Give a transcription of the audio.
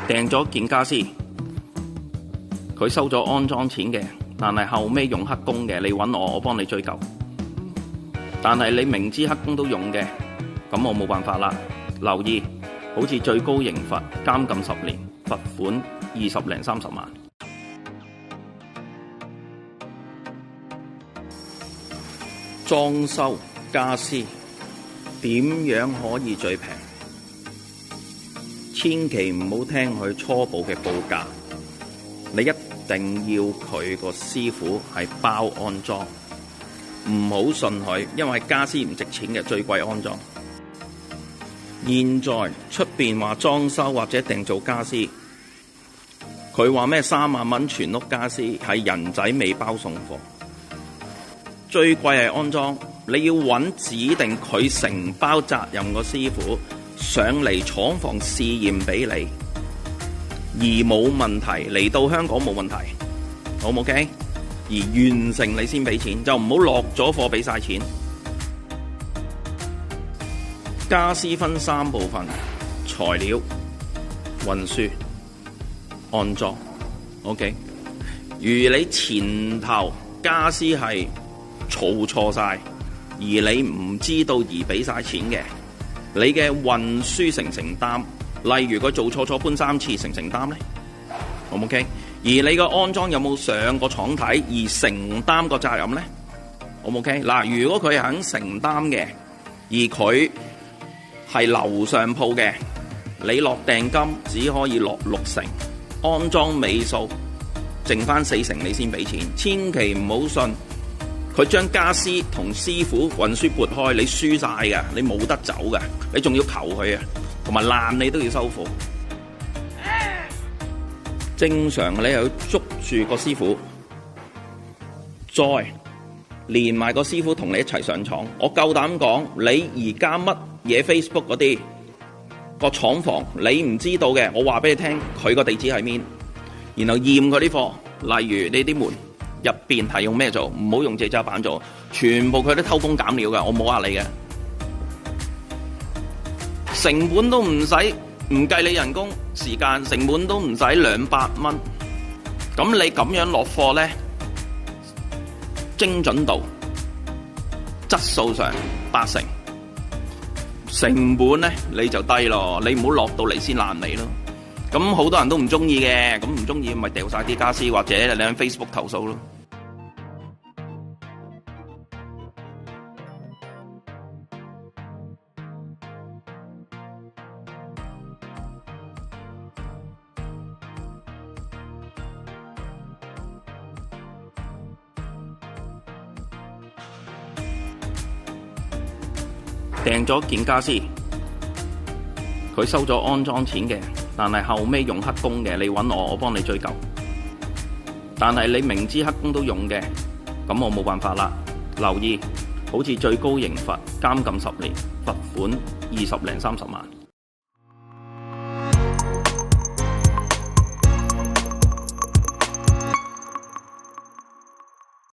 訂咗件家私，佢收咗安裝錢嘅，但係後尾用黑工嘅，你揾我，我幫你追究。但係你明知黑工都用嘅，咁我冇辦法啦。留意，好似最高刑罰監禁10年，罰款20零30萬。裝修家私點樣可以最平？千祈唔好聽佢初步嘅報價，你一定要佢個師傅係包安裝，唔好信佢，因為家私唔值錢嘅，最貴安裝。現在出邊話裝修或者訂做家私，佢話咩3萬蚊全屋家私，係人仔未包送貨。最貴係安裝，你要揾指定佢承包責任個師傅上嚟廠房試驗俾你，而冇問題，嚟到香港冇問題，好唔 OK？ 而完成你先俾錢，就唔好落咗貨俾晒錢。家私分3部分：材料、運輸、安裝。OK？ 如你前頭家私係儲錯晒，而你唔知道而俾晒錢嘅，你嘅運輸承唔承擔？例如佢做錯搬3次，承唔承擔呢？好唔 OK？ 而你個安裝有冇上過廠睇而承擔個責任呢？好唔 OK？ 嗱，如果佢係肯承擔嘅，而佢係樓上鋪嘅，你落訂金只可以落60%，安裝尾數剩翻40%，你先俾錢。千祈唔好信佢將家私同師傅運輸撥開，你輸晒㗎，你冇得走㗎，你仲要求佢啊，同埋爛你都要收貨。正常你係要捉住個師傅，再連埋個師傅同你一齊上廠。我夠膽講，你而家乜嘢 Facebook 嗰啲個廠房你唔知道嘅，我話俾你聽，佢個地址係邊，然後驗佢啲貨，例如你啲門入邊係用咩做，唔好用借渣板做，全部佢都偷工減料㗎，我冇話你嘅，成本都唔使，唔計你人工時間，成本都唔使200蚊。咁你咁樣落貨呢，精準度、質素上80%，成本呢你就低咯，你唔好落到嚟先爛尾咯。咁好多人都唔中意嘅，咁唔中意咪掉晒啲家私，或者你喺 Facebook 投訴咯。訂咗件家私，佢收咗安裝錢嘅，但係後尾用黑工嘅，你揾我，我幫你追究。但係你明知黑工都用嘅，咁我冇辦法啦。留意，好似最高刑罰監禁10年，罰款20零30萬。